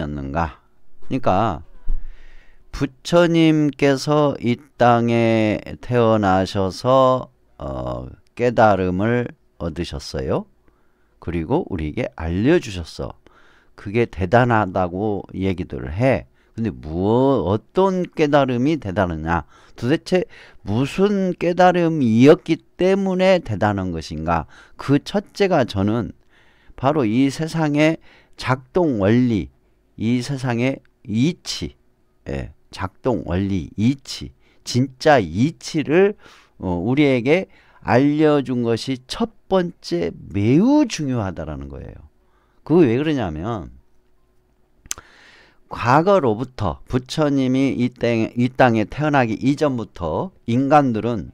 깨달음이었는가? 그러니까 부처님께서 이 땅에 태어나셔서 깨달음을 얻으셨어요. 그리고 우리에게 알려주셨어. 그게 대단하다고 얘기들을 해. 근데 어떤 깨달음이 대단하냐? 도대체 무슨 깨달음이었기 때문에 대단한 것인가? 그 첫째가 저는 바로 이 세상의 작동 원리, 이 세상의 이치, 작동 원리, 이치, 진짜 이치를 우리에게 알려준 것이 첫 번째 매우 중요하다라는 거예요. 그거 왜 그러냐면 과거로부터 부처님이 이 땅에 태어나기 이전부터 인간들은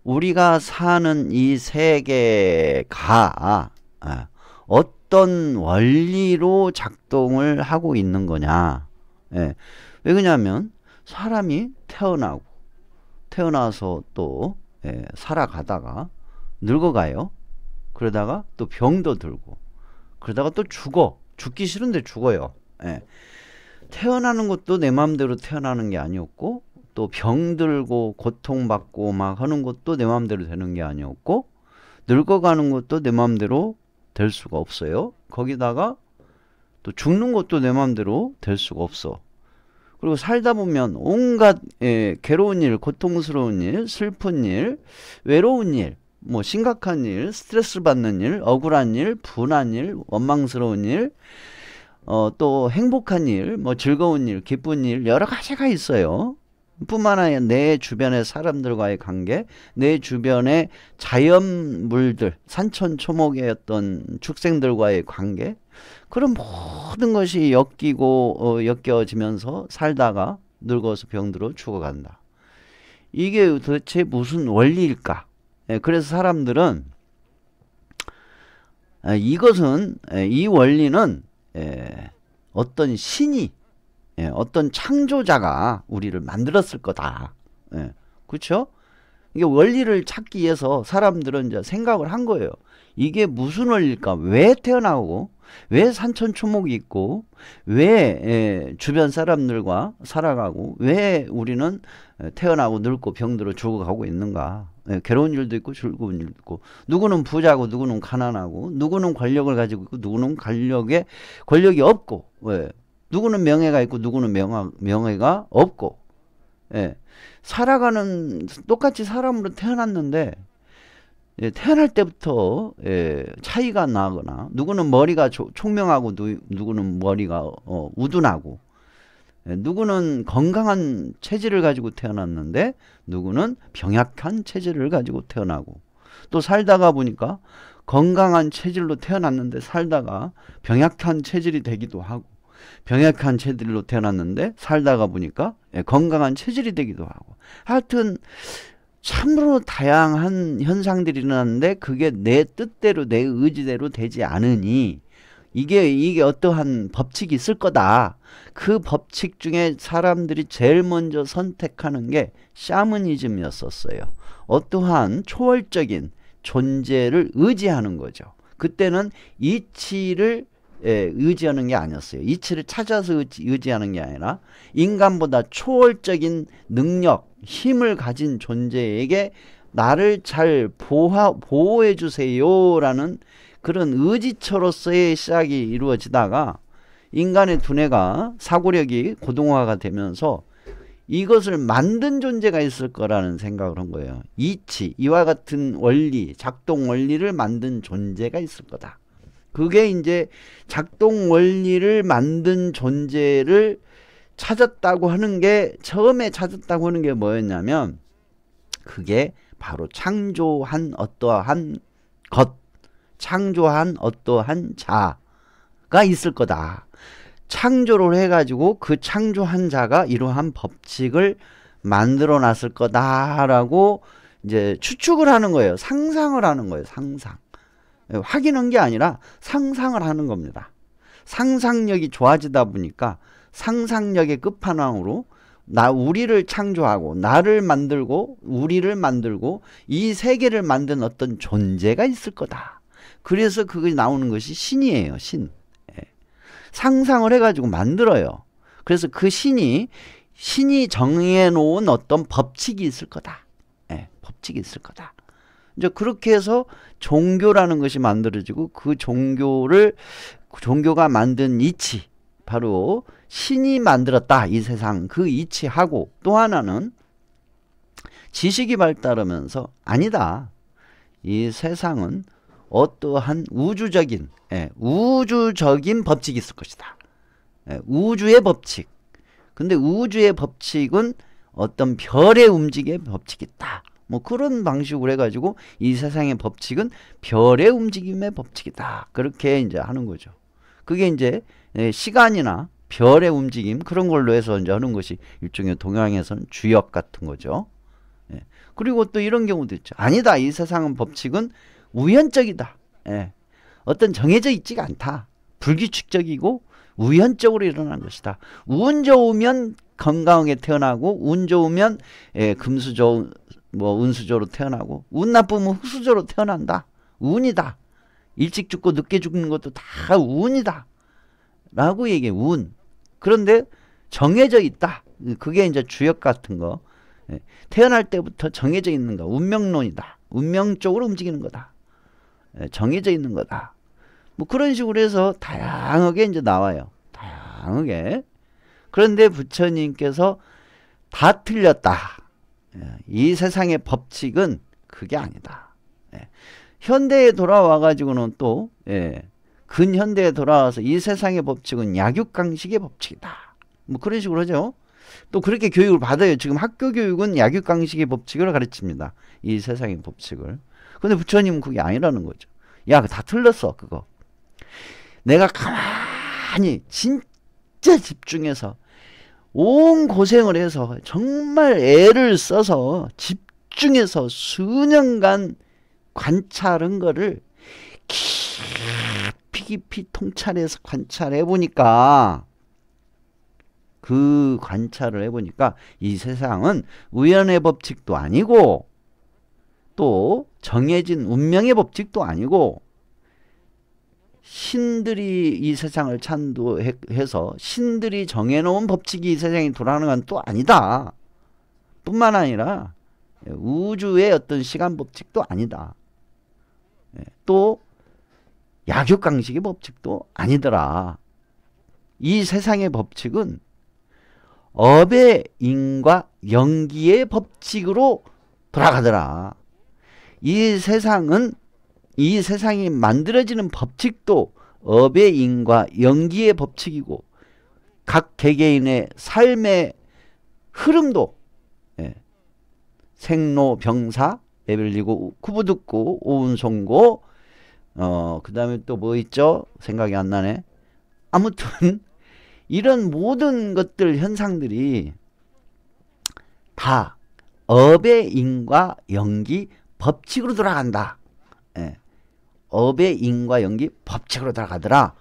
우리가 사는 이 세계가 어떤 원리로 작동을 하고 있는 거냐. 왜 그러냐면 사람이 태어나서 또 살아가다가 늙어가요. 그러다가 또 병도 들고 그러다가 또 죽기 싫은데 죽어요. 태어나는 것도 내 마음대로 태어나는 게 아니었고 또 병들고 고통받고 막 하는 것도 내 마음대로 되는 게 아니었고 늙어가는 것도 내 마음대로 될 수가 없어요. 거기다가 또 죽는 것도 내 마음대로 될 수가 없어. 그리고 살다 보면 온갖 괴로운 일, 고통스러운 일, 슬픈 일, 외로운 일, 뭐 심각한 일, 스트레스 받는 일, 억울한 일, 분한 일, 원망스러운 일, 또 행복한 일, 뭐 즐거운 일, 기쁜 일 여러 가지가 있어요. 뿐만 아니라 내 주변의 사람들과의 관계, 내 주변의 자연물들, 산천초목의 어떤 축생들과의 관계, 그런 모든 것이 엮여지면서 살다가 늙어서 병들어 죽어간다. 이게 도대체 무슨 원리일까? 그래서 사람들은 이 원리는 어떤 신이 어떤 창조자가 우리를 만들었을 거다. 그렇죠? 이게 원리를 찾기 위해서 사람들은 이제 생각을 한 거예요. 이게 무슨 원리일까? 왜 태어나고 왜 산천초목이 있고 왜 주변 사람들과 살아가고 왜 우리는 태어나고 늙고 병들어 죽어가고 있는가? 괴로운 일도 있고 즐거운 일도 있고 누구는 부자고 누구는 가난하고 누구는 권력을 가지고 있고 누구는 권력이 없고 누구는 명예가 있고 누구는 명예가 없고 똑같이 사람으로 태어났는데 태어날 때부터 차이가 나거나 누구는 머리가 총명하고 누구는 머리가 우둔하고 누구는 건강한 체질을 가지고 태어났는데 누구는 병약한 체질을 가지고 태어나고 또 살다가 보니까 건강한 체질로 태어났는데 살다가 병약한 체질이 되기도 하고 병약한 체질로 태어났는데 살다가 보니까 건강한 체질이 되기도 하고 하여튼 참으로 다양한 현상들이 일어나는데 그게 내 뜻대로 내 의지대로 되지 않으니 이게 어떠한 법칙이 있을 거다. 그 법칙 중에 사람들이 제일 먼저 선택하는 게 샤머니즘이었었어요. 어떠한 초월적인 존재를 의지하는 거죠. 그때는 이치를 의지하는 게 아니었어요. 이치를 찾아서 의지하는 게 아니라 인간보다 초월적인 능력, 힘을 가진 존재에게 나를 잘 보호해 주세요라는 그런 의지처로서의 시작이 이루어지다가 인간의 두뇌가 사고력이 고도화가 되면서 이것을 만든 존재가 있을 거라는 생각을 한 거예요. 이와 같은 원리, 작동 원리를 만든 존재가 있을 거다. 그게 이제 작동 원리를 만든 존재를 처음에 찾았다고 하는 게 뭐였냐면 그게 바로 창조한 어떠한 자가 있을 거다. 창조를 해가지고 그 창조한 자가 이러한 법칙을 만들어 놨을 거다라고 이제 추측을 하는 거예요. 상상을 하는 거예요. 확인한 게 아니라 상상을 하는 겁니다. 상상력이 좋아지다 보니까 상상력의 끝판왕으로 우리를 창조하고 나를 만들고 우리를 만들고 이 세계를 만든 어떤 존재가 있을 거다. 그래서 그게 나오는 것이 신이에요. 신. 상상을 해가지고 만들어요. 그래서 그 신이 정해놓은 어떤 법칙이 있을 거다. 예, 법칙이 있을 거다. 이제 그렇게 해서 종교라는 것이 만들어지고 그 종교가 만든 이치, 바로 신이 만들었다 이 세상, 그 이치하고, 또 하나는 지식이 발달하면서 아니다, 이 세상은 어떠한 우주적인 법칙이 있을 것이다. 우주의 법칙. 근데 우주의 법칙은 어떤 별의 움직임의 법칙이 있다. 뭐 그런 방식으로 해가지고 이 세상의 법칙은 별의 움직임의 법칙이다. 그렇게 이제 하는 거죠. 그게 이제 시간이나 별의 움직임, 그런 걸로 해서 이제 하는 것이 일종의 동양에서는 주역 같은 거죠. 그리고 또 이런 경우도 있죠. 아니다, 이 세상은 법칙은 우연적이다. 어떤 정해져 있지가 않다. 불규칙적이고 우연적으로 일어나는 것이다. 운 좋으면 건강하게 태어나고, 운 좋으면 금수저, 은수저로 태어나고, 운 나쁘면 흑수저로 태어난다. 운이다. 일찍 죽고 늦게 죽는 것도 다 운이다. 라고 얘기해, 운. 그런데 정해져 있다. 그게 이제 주역 같은 거. 태어날 때부터 정해져 있는 거. 운명론이다. 운명 쪽으로 움직이는 거다. 정해져 있는 거다. 뭐 그런 식으로 해서 다양하게 이제 나와요. 다양하게. 그런데 부처님께서 다 틀렸다. 이 세상의 법칙은 그게 아니다. 현대에 돌아와 가지고는 또 근현대에 돌아와서 이 세상의 법칙은 약육강식의 법칙이다. 뭐 그런 식으로 하죠. 또 그렇게 교육을 받아요. 지금 학교 교육은 약육강식의 법칙을 가르칩니다. 이 세상의 법칙을. 근데 부처님은 그게 아니라는 거죠. 야, 다 틀렸어, 그거. 내가 가만히 진짜 집중해서 온 고생을 해서 정말 애를 써서 집중해서 수년간 관찰한 거를 깊이 통찰해서 관찰해 보니까, 그 관찰을 해보니까 이 세상은 우연의 법칙도 아니고 또 정해진 운명의 법칙도 아니고, 신들이 이 세상을 찬도해서 신들이 정해놓은 법칙이 이 세상에 돌아가는 건 또 아니다. 뿐만 아니라 우주의 어떤 시간 법칙도 아니다. 또 약육강식의 법칙도 아니더라. 이 세상의 법칙은 업의 인과 연기의 법칙으로 돌아가더라. 이 세상이 만들어지는 법칙도 업의 인과 연기의 법칙이고, 각 개개인의 삶의 흐름도 생로병사, 예별리고 구부듣고 오운송고, 그 다음에 또 뭐 있죠? 생각이 안 나네. 아무튼 이런 모든 것들, 현상들이 다 업의 인과 연기 법칙으로 돌아간다. 업의 인과 연기 법칙으로 돌아가더라.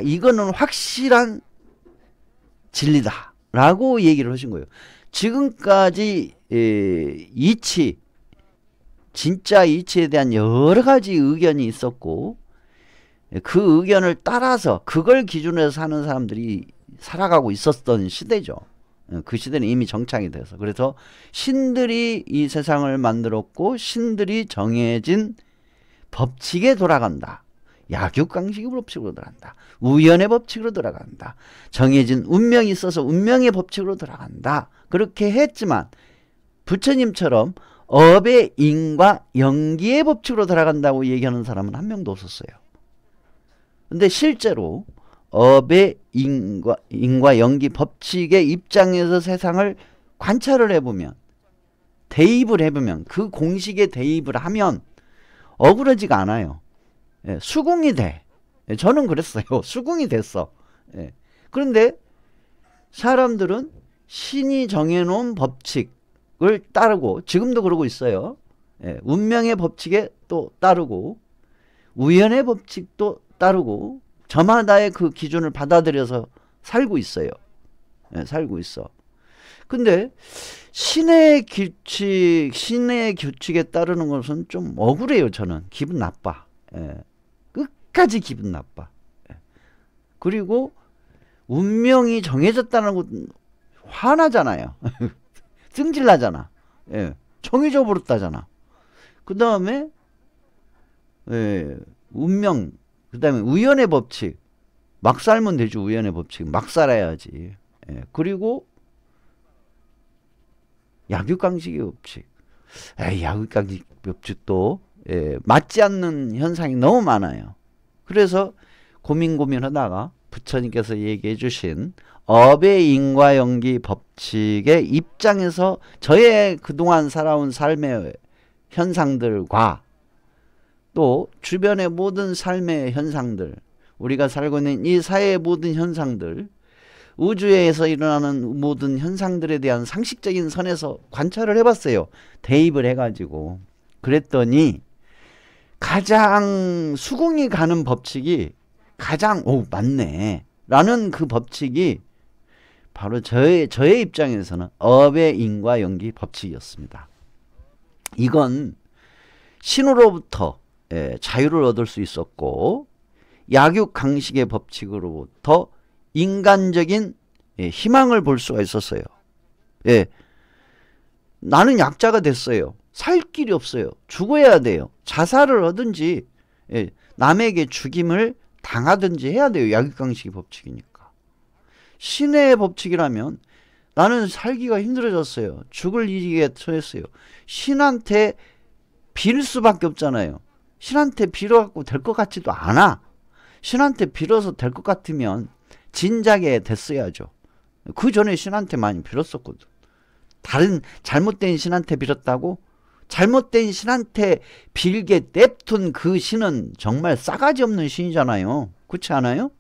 이거는 확실한 진리다 라고 얘기를 하신 거예요. 지금까지 진짜 이치에 대한 여러 가지 의견이 있었고, 그 의견을 따라서 그걸 기준으로 사는 사람들이 살아가고 있었던 시대죠. 그 시대는 이미 정착이 돼서. 그래서 신들이 이 세상을 만들었고, 신들이 정해진 법칙에 돌아간다. 약육강식의 법칙으로 돌아간다. 우연의 법칙으로 돌아간다. 정해진 운명이 있어서 운명의 법칙으로 돌아간다. 그렇게 했지만 부처님처럼 업의 인과 연기의 법칙으로 돌아간다고 얘기하는 사람은 한 명도 없었어요. 근데 실제로 업의 인과 연기 법칙의 입장에서 세상을 관찰을 해보면, 대입을 해보면, 그 공식에 대입을 하면 억울하지가 않아요. 수긍이 돼. 저는 그랬어요. 수긍이 됐어. 그런데 사람들은 신이 정해놓은 법칙을 따르고, 지금도 그러고 있어요. 운명의 법칙에 또 따르고, 우연의 법칙도 따르고, 저마다의 그 기준을 받아들여서 살고 있어요. 살고 있어. 근데 신의 규칙에 따르는 것은 좀 억울해요. 저는 기분 나빠. 끝까지 기분 나빠. 그리고 운명이 정해졌다는 거 화나잖아요. 승질나잖아. 예. 정해져 버렸다잖아. 그 다음에 운명, 그 다음에 우연의 법칙. 막 살면 되죠. 우연의 법칙. 막 살아야지. 예. 그리고 약육강식의 법칙. 약육강식 법칙도 맞지 않는 현상이 너무 많아요. 그래서 고민하다가 부처님께서 얘기해 주신 업의 인과연기 법칙의 입장에서 저의 그동안 살아온 삶의 현상들과 또 주변의 모든 삶의 현상들, 우리가 살고 있는 이 사회의 모든 현상들, 우주에서 일어나는 모든 현상들에 대한 상식적인 선에서 관찰을 해봤어요. 대입을 해가지고. 그랬더니 가장 수긍이 가는 법칙이 가장 맞네 라는 그 법칙이 바로 저의 입장에서는 업의 인과연기 법칙이었습니다. 이건 신으로부터 자유를 얻을 수 있었고 약육강식의 법칙으로부터 인간적인 희망을 볼 수가 있었어요. 나는 약자가 됐어요. 살 길이 없어요. 죽어야 돼요. 자살을 하든지 남에게 죽임을 당하든지 해야 돼요. 약육강식의 법칙이니까. 신의 법칙이라면 나는 살기가 힘들어졌어요. 죽을 일에 처했어요. 신한테 빌 수밖에 없잖아요. 신한테 빌어갖고 될 것 같지도 않아. 신한테 빌어서 될 것 같으면 진작에 됐어야죠. 그 전에 신한테 많이 빌었었거든. 다른 잘못된 신한테 빌었다고? 잘못된 신한테 빌게 냅둔 그 신은 정말 싸가지 없는 신이잖아요. 그렇지 않아요?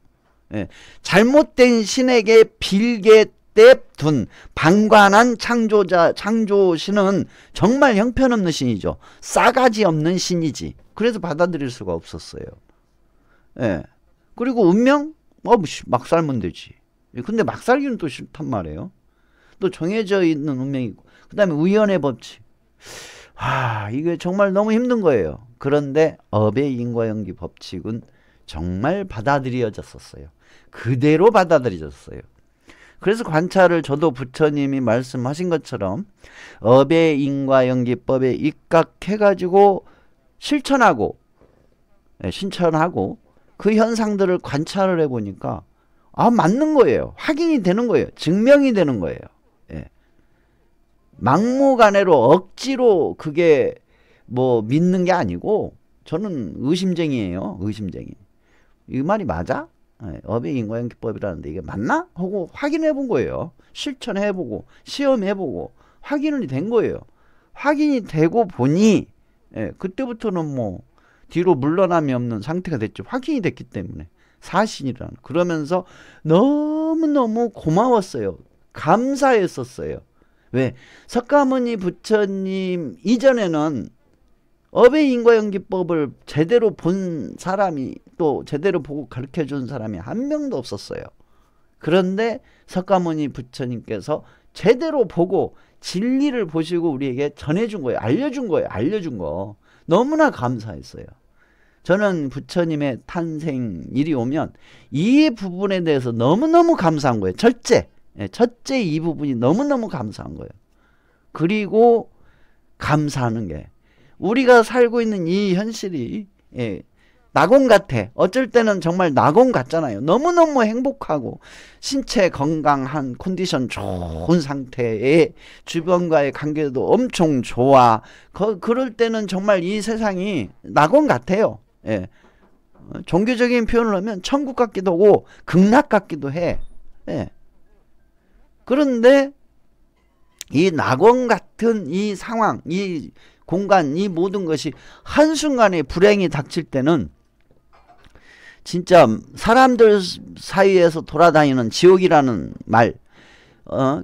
잘못된 신에게 빌게 냅둔 방관한 창조신은 정말 형편없는 신이죠. 싸가지 없는 신이지. 그래서 받아들일 수가 없었어요. 그리고 운명? 막 살면 되지. 근데 막 살기는 또 싫단 말이에요. 또 정해져 있는 운명이고. 그 다음에 우연의 법칙. 이게 정말 너무 힘든 거예요. 그런데 업의 인과연기 법칙은 정말 받아들여졌었어요. 그대로 받아들여졌어요. 그래서 관찰을 저도 부처님이 말씀하신 것처럼 업의 인과연기법에 입각해가지고 실천하고 그 현상들을 관찰을 해보니까 맞는 거예요. 확인이 되는 거예요. 증명이 되는 거예요. 막무가내로 억지로 그게 믿는 게 아니고 저는 의심쟁이에요. 의심쟁이. 이 말이 맞아? 업의 인과연기법이라는데 이게 맞나? 하고 확인해 본 거예요. 실천해 보고 시험해 보고 확인이 된 거예요. 확인이 되고 보니 그때부터는 뒤로 물러남이 없는 상태가 됐죠. 확인이 됐기 때문에 사신이라는. 그러면서 너무너무 고마웠어요. 감사했었어요. 왜? 석가모니 부처님 이전에는 업의 인과연기법을 제대로 본 사람이 또 제대로 보고 가르쳐준 사람이 한 명도 없었어요. 그런데 석가모니 부처님께서 제대로 보고 진리를 보시고 우리에게 전해준 거예요. 알려준 거예요. 알려준 거. 너무나 감사했어요. 저는 부처님의 탄생일이 오면 이 부분에 대해서 너무너무 감사한 거예요. 첫째 이 부분이 너무너무 감사한 거예요. 그리고 감사하는 게 우리가 살고 있는 이 현실이 낙원 같아. 어쩔 때는 정말 낙원 같잖아요. 너무너무 행복하고 신체 건강한 컨디션 좋은 상태에 주변과의 관계도 엄청 좋아. 그럴 때는 정말 이 세상이 낙원 같아요. 종교적인 표현을 하면 천국 같기도 하고 극락 같기도 해. 그런데 이 낙원 같은 이 상황, 이 공간, 이 모든 것이 한순간에 불행이 닥칠 때는 진짜 사람들 사이에서 돌아다니는 지옥이라는 말,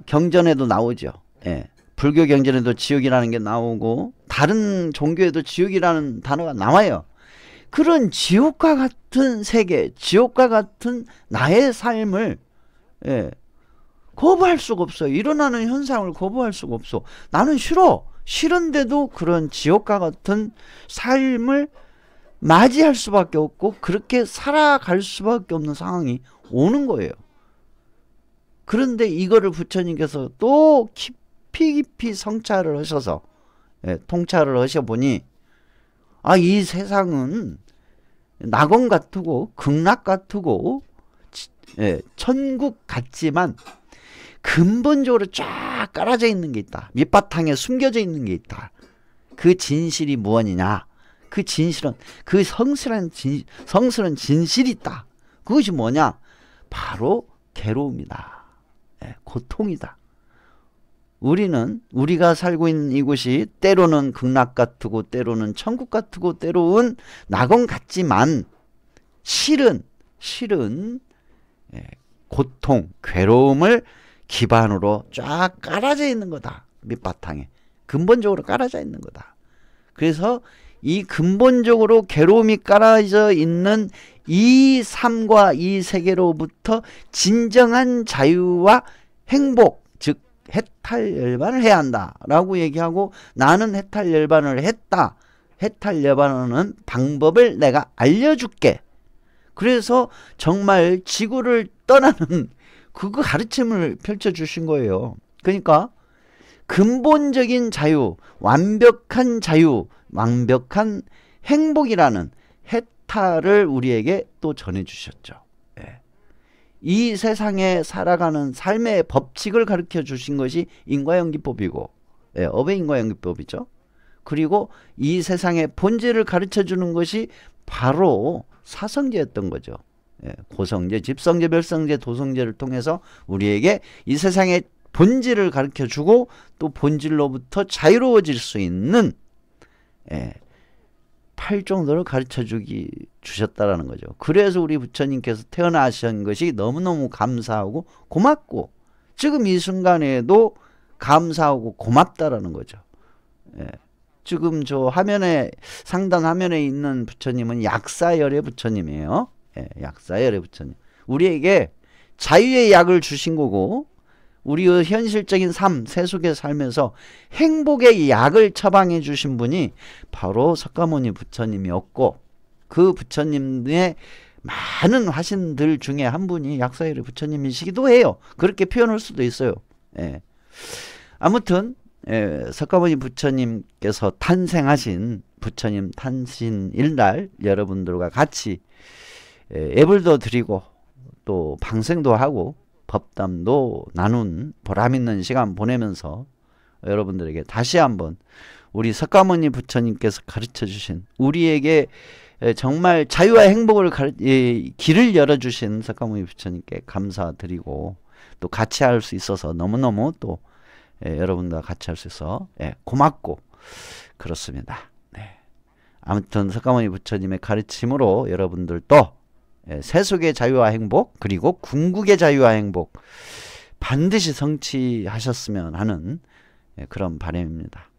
경전에도 나오죠. 불교 경전에도 지옥이라는 게 나오고 다른 종교에도 지옥이라는 단어가 나와요. 그런 지옥과 같은 세계, 지옥과 같은 나의 삶을 거부할 수가 없어요. 일어나는 현상을 거부할 수가 없어. 나는 싫어. 싫은데도 그런 지옥과 같은 삶을 맞이할 수밖에 없고 그렇게 살아갈 수밖에 없는 상황이 오는 거예요. 그런데 이거를 부처님께서 또 깊이 성찰을 하셔서 통찰을 하셔보니 이 세상은 낙원 같고 극락 같고 천국 같지만 근본적으로 쫙 깔아져 있는 게 있다. 밑바탕에 숨겨져 있는 게 있다. 그 진실이 무엇이냐? 그 진실은 그 성스러운 진실이 있다. 그것이 뭐냐? 바로 괴로움이다. 고통이다. 우리가 살고 있는 이곳이 때로는 극락 같고 때로는 천국 같고 때로는 낙원 같지만 실은 고통, 괴로움을 기반으로 쫙 깔아져 있는 거다. 밑바탕에 근본적으로 깔아져 있는 거다. 그래서 이 근본적으로 괴로움이 깔아져 있는 이 삶과 이 세계로부터 진정한 자유와 행복, 즉 해탈열반을 해야 한다라고 얘기하고, 나는 해탈열반을 했다. 해탈열반하는 방법을 내가 알려줄게. 그래서 정말 지구를 떠나는 그거 가르침을 펼쳐주신 거예요. 그러니까 근본적인 자유, 완벽한 자유, 완벽한 행복이라는 해탈을 우리에게 또 전해주셨죠. 이 세상에 살아가는 삶의 법칙을 가르쳐 주신 것이 인과연기법이고, 업의 인과연기법이죠. 그리고 이 세상의 본질을 가르쳐 주는 것이 바로 사성제였던 거죠. 고성제, 집성제, 별성제, 도성제를 통해서 우리에게 이 세상의 본질을 가르쳐 주고 또 본질로부터 자유로워질 수 있는 팔정도를 가르쳐 주셨다라는 거죠. 그래서 우리 부처님께서 태어나신 것이 너무너무 감사하고 고맙고, 지금 이 순간에도 감사하고 고맙다라는 거죠. 지금 저 화면에, 상단 화면에 있는 부처님은 약사열의 부처님이에요. 약사열의 부처님. 우리에게 자유의 약을 주신 거고, 우리의 현실적인 삶, 세속의 삶에서 행복의 약을 처방해 주신 분이 바로 석가모니 부처님이었고, 그 부처님의 많은 화신들 중에 한 분이 약사열의 부처님이시기도 해요. 그렇게 표현할 수도 있어요. 아무튼 석가모니 부처님께서 탄생하신 부처님 탄신일날 여러분들과 같이 예불도 드리고 또 방생도 하고 법담도 나눈 보람있는 시간 보내면서 여러분들에게 다시 한번 우리 석가모니 부처님께서 가르쳐 주신, 우리에게 정말 자유와 행복을 길을 열어주신 석가모니 부처님께 감사드리고, 또 같이 할 수 있어서 너무너무 또 여러분들과 같이 할 수 있어 고맙고 그렇습니다. 아무튼 석가모니 부처님의 가르침으로 여러분들도 세속의 자유와 행복, 그리고 궁극의 자유와 행복 반드시 성취하셨으면 하는 그런 바람입니다.